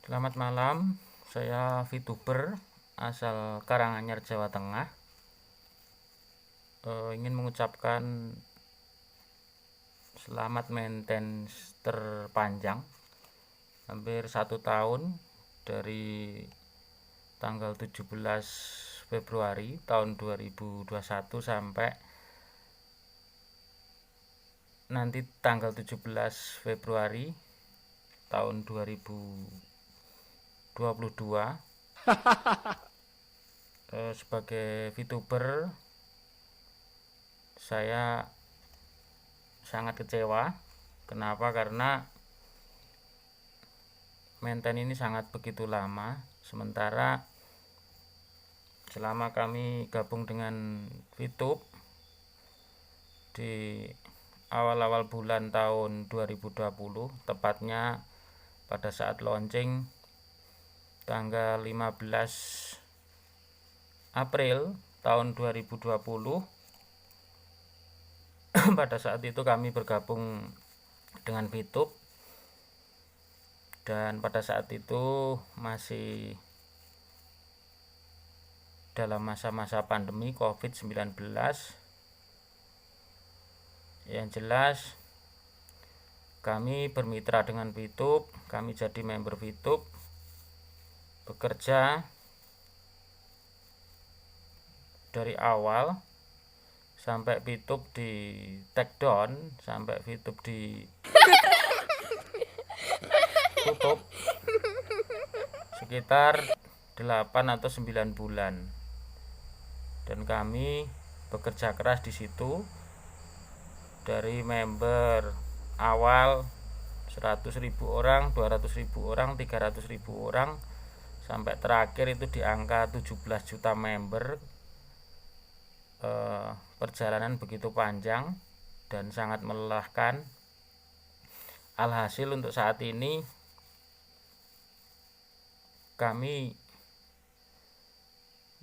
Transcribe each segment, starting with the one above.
Selamat malam, saya VTuber asal Karanganyar, Jawa Tengah. Ingin mengucapkan selamat maintenance terpanjang, hampir 1 tahun dari tanggal 17 Februari tahun 2021 sampai nanti tanggal 17 Februari tahun 2022. Sebagai VTuber saya sangat kecewa. Kenapa? Karena maintain ini sangat begitu lama, sementara selama kami gabung dengan VTube di awal-awal bulan tahun 2020, tepatnya pada saat launching tanggal 15 April tahun 2020. Pada saat itu kami bergabung dengan VTube, dan pada saat itu masih dalam masa-masa pandemi COVID-19. Yang jelas kami bermitra dengan VTube, kami jadi member VTube, bekerja dari awal sampai VTube di take down, sampai VTube ditutup sekitar 8 atau 9 bulan. Dan kami bekerja keras di situ dari member awal 100.000 orang, 200.000 orang, 300.000 orang, sampai terakhir itu di angka 17 juta member. Perjalanan begitu panjang dan sangat melelahkan. Alhasil untuk saat ini kami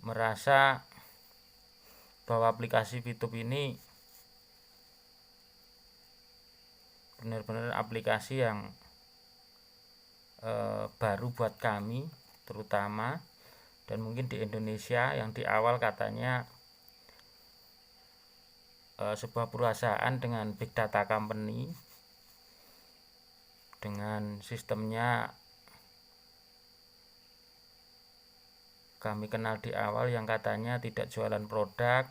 merasa bahwa aplikasi VTube ini benar-benar aplikasi yang baru buat kami terutama, dan mungkin di Indonesia yang di awal katanya sebuah perusahaan dengan big data company, dengan sistemnya kami kenal di awal yang katanya tidak jualan produk,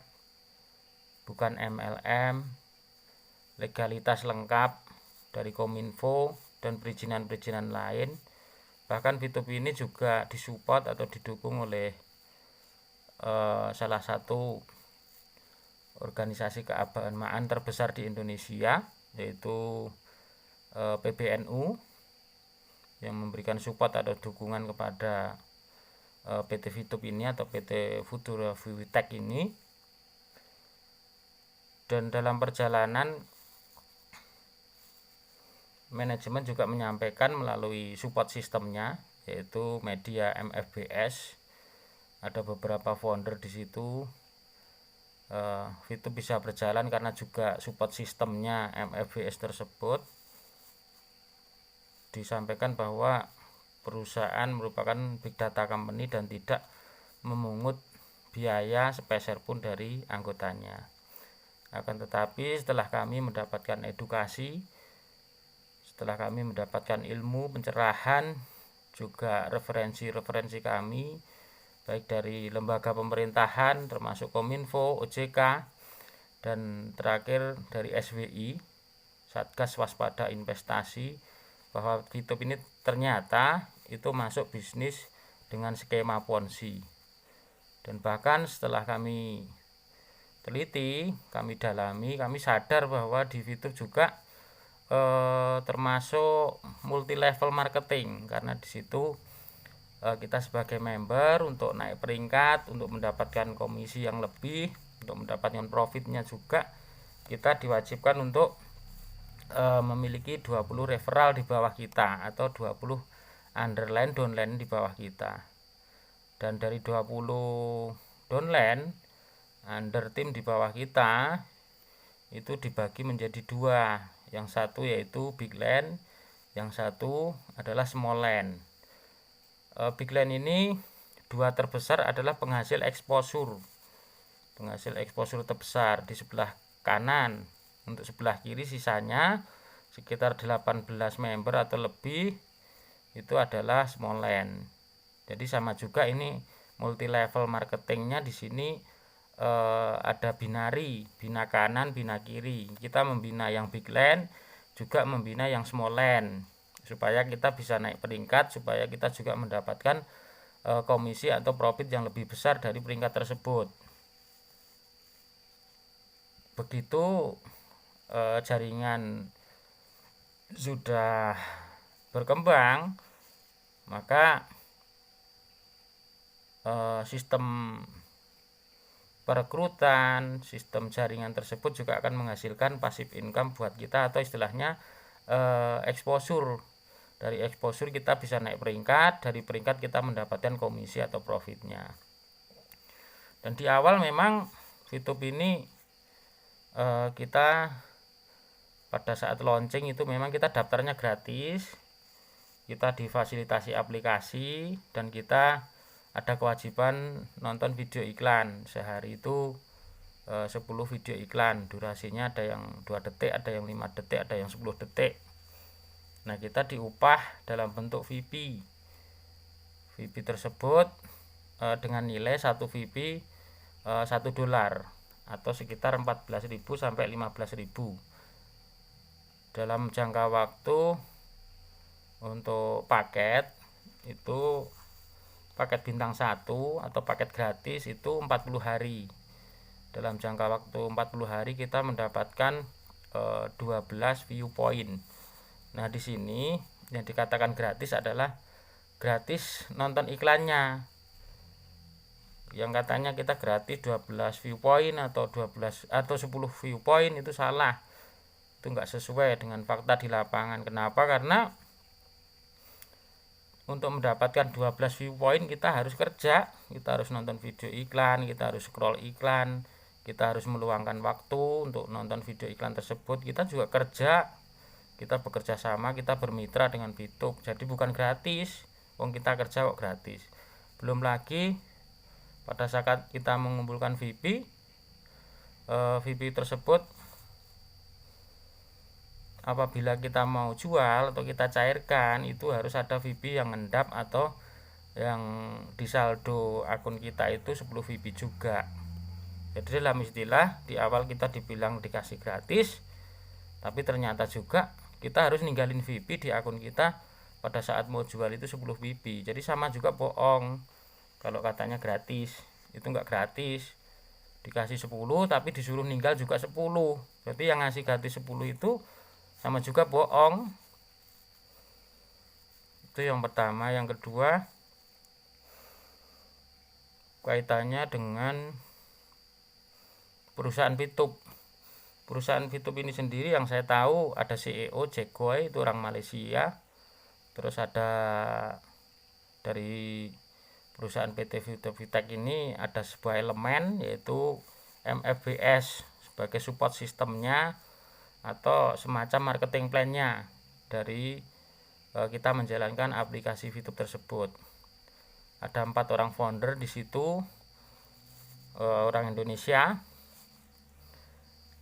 bukan MLM, legalitas lengkap dari Kominfo dan perizinan-perizinan lain. Bahkan VTube ini juga disupport atau didukung oleh salah satu organisasi keagamaan terbesar di Indonesia, yaitu PBNU, yang memberikan support atau dukungan kepada PT VTube ini atau PT Futura Viwitech ini. Dan dalam perjalanan manajemen juga menyampaikan melalui support sistemnya, yaitu media MFBS, ada beberapa founder di situ. VTube bisa berjalan karena juga support sistemnya MFBS tersebut. Disampaikan bahwa perusahaan merupakan big data company dan tidak memungut biaya sepeser pun dari anggotanya. Akan tetapi setelah kami mendapatkan edukasi, setelah kami mendapatkan ilmu, pencerahan, juga referensi-referensi kami baik dari lembaga pemerintahan termasuk Kominfo, OJK, dan terakhir dari SWI, Satgas Waspada Investasi, bahwa VTube ini ternyata itu masuk bisnis dengan skema Ponzi. Dan bahkan setelah kami teliti, kami dalami, kami sadar bahwa di VTube juga termasuk multi level marketing, karena di situ kita sebagai member untuk naik peringkat, untuk mendapatkan komisi yang lebih, untuk mendapatkan profitnya juga, kita diwajibkan untuk memiliki 20 referral di bawah kita atau 20 underline downline di bawah kita. Dan dari 20 downline under tim di bawah kita itu dibagi menjadi 2. Yang satu yaitu big land, yang satu adalah small land. Bigland ini dua terbesar adalah penghasil exposure terbesar di sebelah kanan. Untuk sebelah kiri sisanya sekitar 18 member atau lebih itu adalah Smallland. Jadi sama juga ini multi level marketingnya di sini ada binari, bina kanan, bina kiri. Kita membina yang Bigland, juga membina yang Smallland supaya kita bisa naik peringkat, supaya kita juga mendapatkan komisi atau profit yang lebih besar dari peringkat tersebut. Begitu jaringan sudah berkembang, maka sistem perekrutan, sistem jaringan tersebut juga akan menghasilkan passive income buat kita, atau istilahnya exposure. Dari exposure kita bisa naik peringkat, dari peringkat kita mendapatkan komisi atau profitnya. Dan di awal memang VTube ini kita pada saat launching itu memang kita daftarnya gratis, kita difasilitasi aplikasi, dan kita ada kewajiban nonton video iklan. Sehari itu 10 video iklan, durasinya ada yang 2 detik, ada yang 5 detik, ada yang 10 detik. Nah, kita diupah dalam bentuk VP. VP tersebut dengan nilai 1 VP $1 atau sekitar 14.000 sampai 15.000 dalam jangka waktu. Untuk paket itu paket bintang 1 atau paket gratis itu 40 hari. Dalam jangka waktu 40 hari kita mendapatkan 12 view point. Nah, di sini yang dikatakan gratis adalah gratis nonton iklannya. Yang katanya kita gratis 12 view point atau 12 atau 10 view point itu salah. Itu enggak sesuai dengan fakta di lapangan. Kenapa? Karena untuk mendapatkan 12 view point kita harus kerja, kita harus nonton video iklan, kita harus scroll iklan, kita harus meluangkan waktu untuk nonton video iklan tersebut. Kita juga kerja, kita bekerja sama, kita bermitra dengan VTube. Jadi bukan gratis, wong kita kerja kok gratis. Belum lagi pada saat kita mengumpulkan VP, VP tersebut apabila kita mau jual atau kita cairkan itu harus ada VP yang ngendap atau yang di saldo akun kita itu 10 VP juga. Jadi dalam istilah di awal kita dibilang dikasih gratis, tapi ternyata juga kita harus ninggalin VP di akun kita pada saat mau jual itu 10 VP. Jadi sama juga bohong kalau katanya gratis. Itu enggak gratis, dikasih 10 tapi disuruh ninggal juga 10. Berarti yang ngasih gratis 10 itu sama juga bohong. Itu yang pertama. Yang kedua, kaitannya dengan perusahaan VTube. Perusahaan VTube ini sendiri yang saya tahu ada CEO Jack Goy, itu orang Malaysia. Terus ada dari perusahaan PT VTube Vitek ini ada sebuah elemen yaitu MFBS sebagai support sistemnya atau semacam marketing plan-nya dari kita menjalankan aplikasi VTube tersebut. Ada 4 orang founder di situ, orang Indonesia,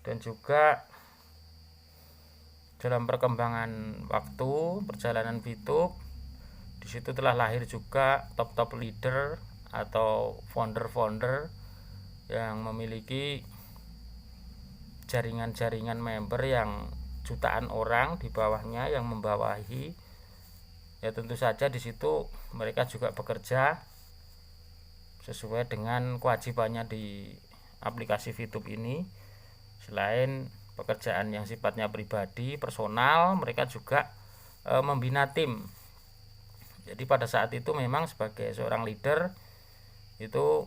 dan juga dalam perkembangan waktu perjalanan VTube di situ telah lahir juga top leader atau founder yang memiliki jaringan-jaringan member yang jutaan orang di bawahnya yang membawahi. Ya tentu saja di situ mereka juga bekerja sesuai dengan kewajibannya di aplikasi VTube ini. Selain pekerjaan yang sifatnya pribadi, personal, mereka juga membina tim. Jadi pada saat itu memang sebagai seorang leader itu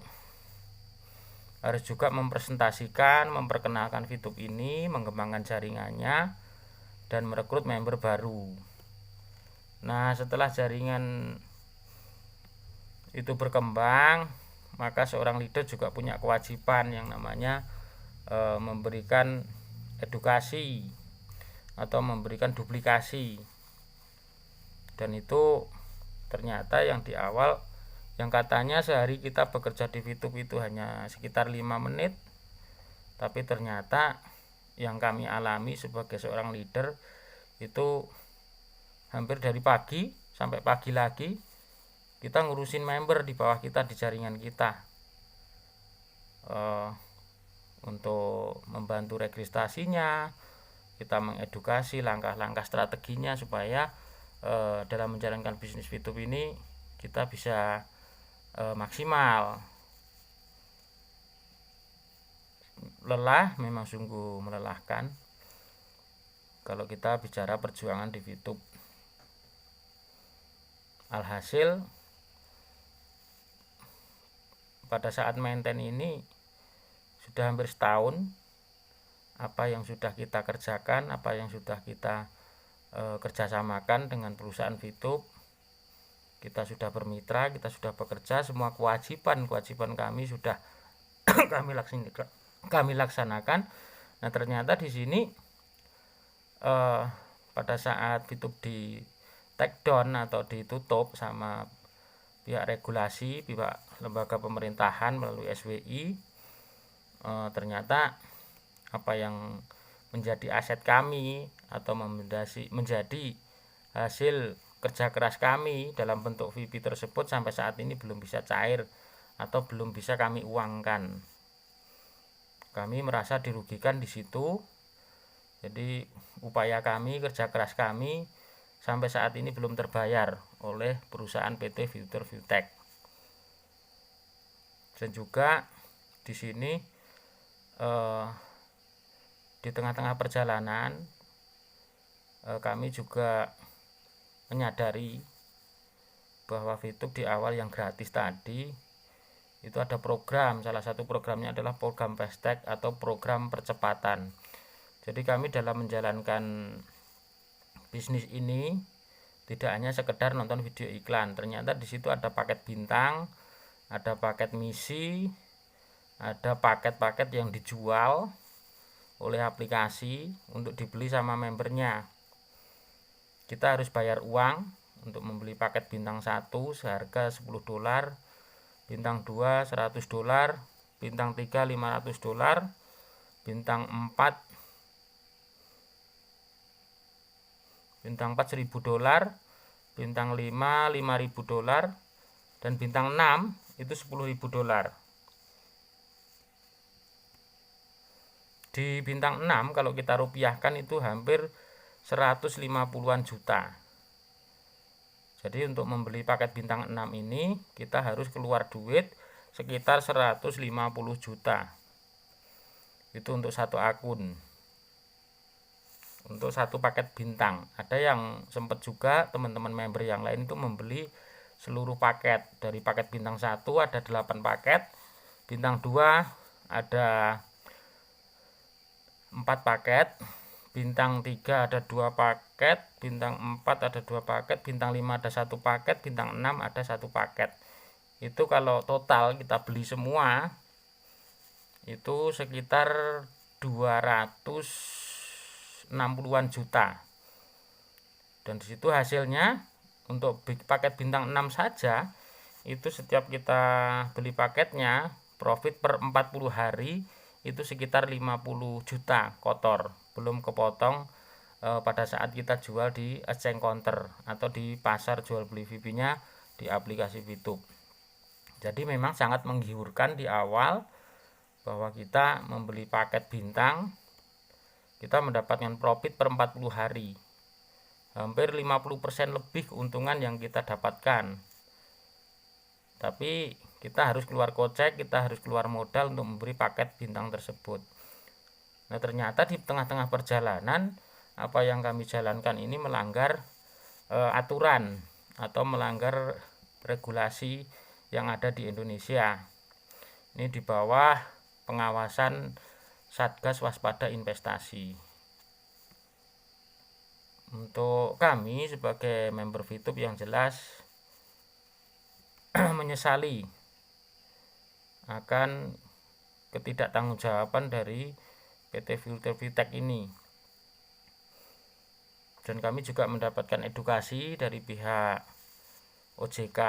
harus juga mempresentasikan, memperkenalkan VTube ini, mengembangkan jaringannya, dan merekrut member baru. Nah, setelah jaringan itu berkembang, maka seorang leader juga punya kewajiban yang namanya memberikan edukasi atau memberikan duplikasi. Dan itu Ternyata yang di awal, yang katanya sehari kita bekerja di VTube itu hanya sekitar 5 menit, tapi ternyata yang kami alami sebagai seorang leader itu hampir dari pagi sampai pagi lagi kita ngurusin member di bawah kita di jaringan kita, untuk membantu registrasinya, kita mengedukasi langkah-langkah strateginya supaya dalam menjalankan bisnis VTube ini kita bisa maksimal. Lelah, memang sungguh melelahkan kalau kita bicara perjuangan di VTube. Alhasil pada saat maintain ini sudah hampir setahun, apa yang sudah kita kerjakan, apa yang sudah kita kerjasamakan dengan perusahaan VTube, kita sudah bermitra, kita sudah bekerja, semua kewajiban kami sudah kami laksanakan. Nah, ternyata di sini pada saat VTube di take down atau ditutup sama pihak regulasi, pihak lembaga pemerintahan melalui SWI, ternyata apa yang menjadi aset kami atau menjadi hasil kerja keras kami dalam bentuk VIP tersebut sampai saat ini belum bisa cair atau belum bisa kami uangkan. Kami merasa dirugikan di situ. Jadi upaya kami, kerja keras kami sampai saat ini belum terbayar oleh perusahaan PT Future Viewtech. Dan juga di sini di tengah-tengah perjalanan kami juga menyadari bahwa VTube di awal yang gratis tadi itu ada program, salah satu programnya adalah program fast tag atau program percepatan. Jadi kami dalam menjalankan bisnis ini tidak hanya sekedar nonton video iklan, ternyata di situ ada paket bintang, ada paket misi, ada paket-paket yang dijual oleh aplikasi untuk dibeli sama membernya. Kita harus bayar uang untuk membeli paket bintang 1 seharga $10, bintang 2 $100, bintang 3 $500, bintang 4 $1.000, bintang 5 $5.000, dan bintang 6 itu $10.000. Di bintang 6 kalau kita rupiahkan itu hampir 150-an juta. Jadi untuk membeli paket bintang 6 ini kita harus keluar duit sekitar 150 juta. Itu untuk satu akun, untuk satu paket bintang. Ada yang sempat juga teman-teman member yang lain itu membeli seluruh paket. Dari paket bintang 1 ada 8 paket, bintang 2 ada 4 paket, bintang 3 ada 2 paket, bintang 4 ada 2 paket, bintang 5 ada 1 paket, bintang 6 ada 1 paket. Itu kalau total kita beli semua itu sekitar 260-an juta. Dan disitu hasilnya untuk paket bintang 6 saja itu setiap kita beli paketnya profit per 40 hari itu sekitar 50 juta kotor, belum kepotong pada saat kita jual di exchange counter atau di pasar jual beli VIP-nya di aplikasi VTube. Jadi memang sangat menggiurkan di awal bahwa kita membeli paket bintang, kita mendapatkan profit per 40 hari. Hampir 50% lebih keuntungan yang kita dapatkan. Tapi kita harus keluar kocek, kita harus keluar modal untuk memberi paket bintang tersebut. Nah, ternyata di tengah-tengah perjalanan apa yang kami jalankan ini melanggar aturan atau melanggar regulasi yang ada di Indonesia. Ini di bawah pengawasan Satgas Waspada Investasi. Untuk kami sebagai member VTube yang jelas menyesali akan ketidaktanggungjawaban dari PT Future Viewtech ini. Dan kami juga mendapatkan edukasi dari pihak OJK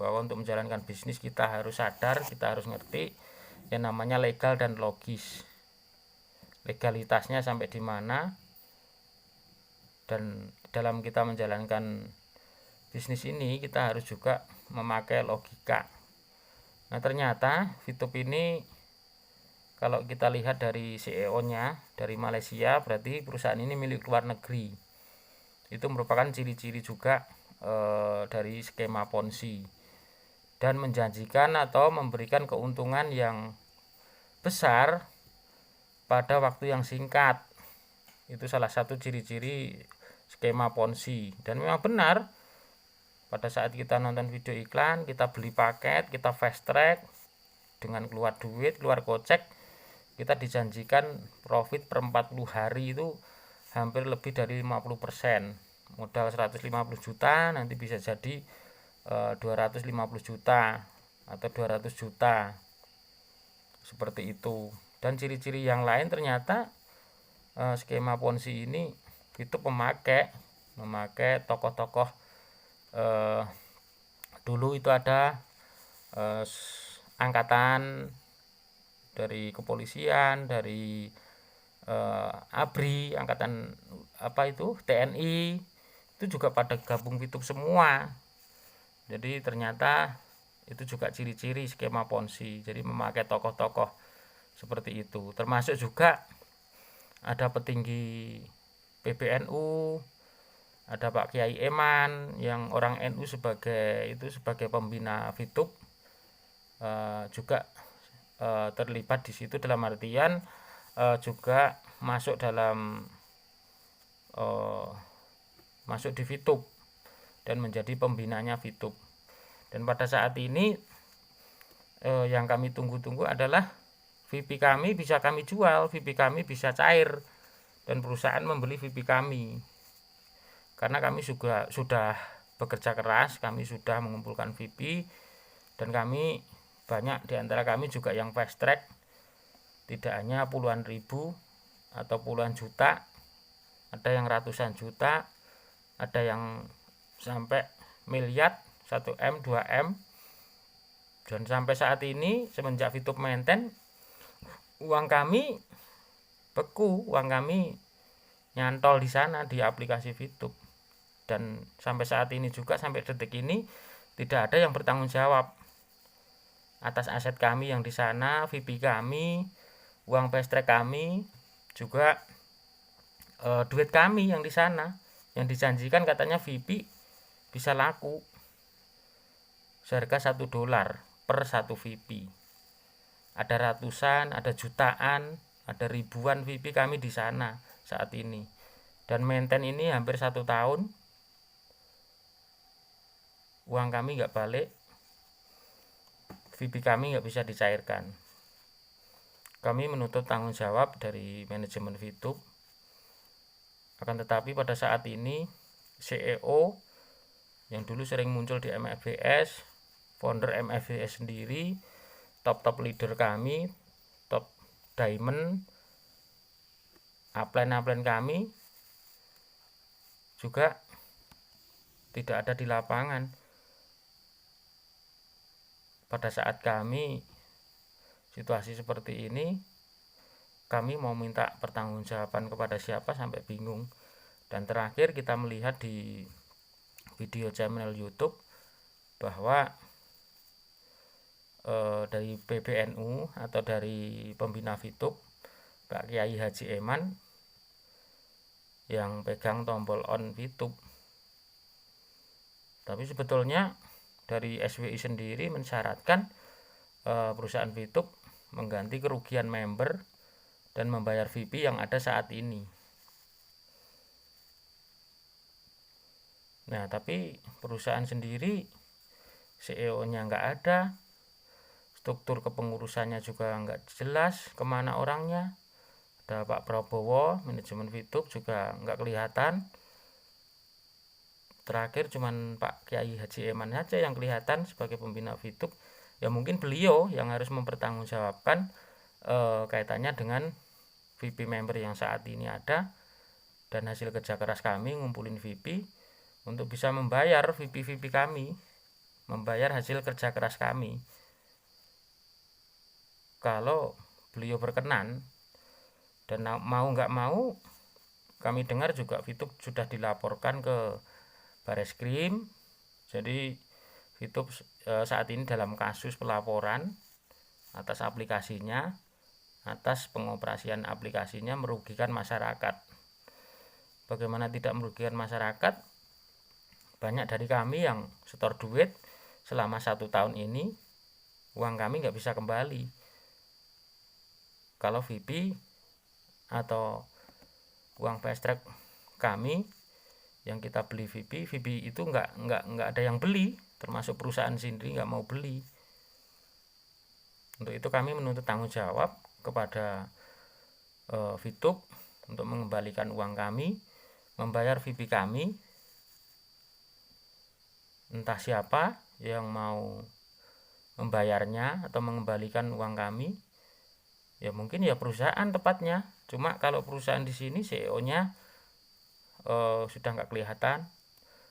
bahwa untuk menjalankan bisnis kita harus sadar, kita harus ngerti yang namanya legal dan logis. Legalitasnya sampai di mana, dan dalam kita menjalankan bisnis ini kita harus juga memakai logika. Nah, ternyata Fitup ini kalau kita lihat dari CEO-nya dari Malaysia, berarti perusahaan ini milik luar negeri. Itu merupakan ciri-ciri juga dari skema Ponzi dan menjanjikan atau memberikan keuntungan yang besar pada waktu yang singkat. Itu salah satu ciri-ciri skema Ponzi, dan memang benar pada saat kita nonton video iklan, kita beli paket, kita fast track dengan keluar duit, keluar gocek, kita dijanjikan profit per 40 hari itu hampir lebih dari 50%. Modal 150 juta nanti bisa jadi 250 juta atau 200 juta seperti itu. Dan ciri-ciri yang lain ternyata skema Ponzi ini itu memakai tokoh-tokoh dulu itu ada angkatan dari kepolisian, dari ABRI, angkatan TNI, itu juga pada gabung Fitup semua. Jadi ternyata itu juga ciri-ciri skema Ponzi. Jadi memakai tokoh-tokoh seperti itu. Termasuk juga ada petinggi PBNU, ada Pak Kiai Eman yang orang NU sebagai pembina Fitup, juga terlibat di situ, dalam artian juga masuk di Fitup dan menjadi pembinanya Fitup. Dan pada saat ini yang kami tunggu-tunggu adalah VIP kami bisa kami jual, VIP kami bisa cair, dan perusahaan membeli VIP kami. Karena kami juga sudah bekerja keras, kami sudah mengumpulkan VIP, dan kami banyak diantara kami juga yang fast track, tidak hanya puluhan ribu atau puluhan juta, ada yang ratusan juta, ada yang sampai miliar, 1M, 2M. Dan sampai saat ini semenjak Fitup maintain, uang kami beku, uang kami nyantol di sana di aplikasi Fitup. Dan sampai saat ini juga, sampai detik ini tidak ada yang bertanggung jawab atas aset kami yang di sana, VIP kami, uang fast track kami, juga duit kami yang di sana, yang dijanjikan katanya VIP bisa laku seharga $1 per satu VIP. Ada ratusan, ada jutaan, ada ribuan VIP kami di sana saat ini. Dan maintain ini hampir 1 tahun, uang kami nggak balik, VIP kami nggak bisa dicairkan. Kami menuntut tanggung jawab dari manajemen Fitup. Akan tetapi pada saat ini CEO yang dulu sering muncul di MFBS, founder MFBS sendiri, top leader kami, top diamond, upline kami juga tidak ada di lapangan. Pada saat kami situasi seperti ini, kami mau minta pertanggungjawaban kepada siapa sampai bingung. Dan terakhir kita melihat di video channel YouTube bahwa dari PBNU atau dari pembina Fitup, Pak Kiai Haji Eman, yang pegang tombol on Fitup. Tapi sebetulnya dari SWI sendiri mensyaratkan perusahaan Fitup mengganti kerugian member dan membayar VIP yang ada saat ini. Nah, tapi perusahaan sendiri CEO-nya nggak ada, struktur kepengurusannya juga nggak jelas kemana orangnya. Ada Pak Prabowo, manajemen Fitup juga nggak kelihatan. Terakhir cuman Pak Kiai Haji Eman saja yang kelihatan sebagai pembina Fitup. Ya mungkin beliau yang harus mempertanggungjawabkan kaitannya dengan VIP member yang saat ini ada, dan hasil kerja keras kami ngumpulin VIP untuk bisa membayar VIP kami membayar hasil kerja keras kami. Kalau beliau berkenan dan mau nggak mau, kami dengar juga VTube sudah dilaporkan ke Bareskrim. Jadi VTube saat ini dalam kasus pelaporan atas aplikasinya, atas pengoperasian aplikasinya merugikan masyarakat. Bagaimana tidak merugikan masyarakat? Banyak dari kami yang setor duit selama 1 tahun ini, uang kami nggak bisa kembali. Kalau VP atau uang fast track kami yang kita beli VP itu nggak ada yang beli, termasuk perusahaan sendiri nggak mau beli. Untuk itu kami menuntut tanggung jawab kepada VTube untuk mengembalikan uang kami, membayar VP kami. Entah siapa yang mau membayarnya atau mengembalikan uang kami, ya mungkin ya perusahaan tepatnya. Cuma kalau perusahaan di sini CEO-nya sudah nggak kelihatan,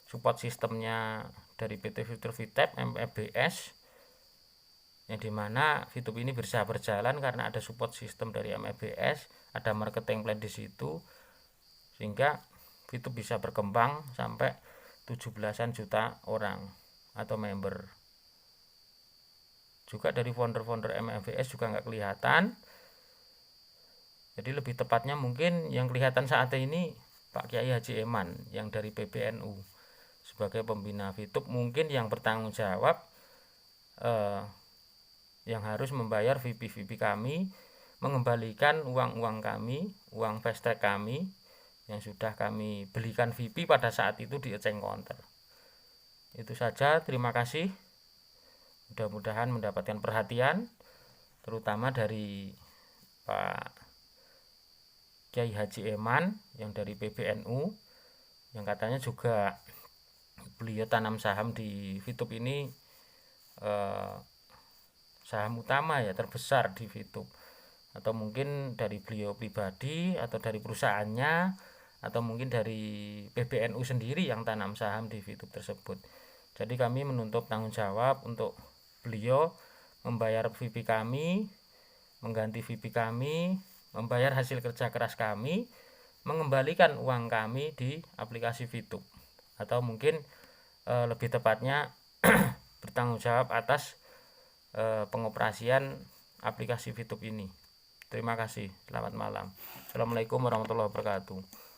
support sistemnya dari PT Future VTEP MFBS, yang dimana VTube ini bisa berjalan karena ada support sistem dari MFBS, ada marketing plan di situ, sehingga VTube bisa berkembang sampai 17-an juta orang atau member. Juga dari founder-founder MFBS juga nggak kelihatan. Jadi lebih tepatnya mungkin yang kelihatan saat ini Pak Kiai Haji Eman yang dari PBNU sebagai pembina VTube, mungkin yang bertanggung jawab, yang harus membayar VP kami, mengembalikan uang kami, uang fast track kami yang sudah kami belikan VP pada saat itu di exchange counter. Itu saja, terima kasih. Mudah-mudahan mendapatkan perhatian, terutama dari Pak Kiai Haji Eman yang dari PBNU, yang katanya juga beliau tanam saham di VTube ini, saham utama ya, terbesar di VTube. Atau mungkin dari beliau pribadi, atau dari perusahaannya, atau mungkin dari PBNU sendiri yang tanam saham di VTube tersebut. Jadi kami menuntut tanggung jawab untuk beliau membayar VP kami, mengganti VP kami, membayar hasil kerja keras kami, mengembalikan uang kami di aplikasi VTube, atau mungkin lebih tepatnya bertanggung jawab atas pengoperasian aplikasi VTube ini. Terima kasih. Selamat malam. Assalamualaikum warahmatullahi wabarakatuh.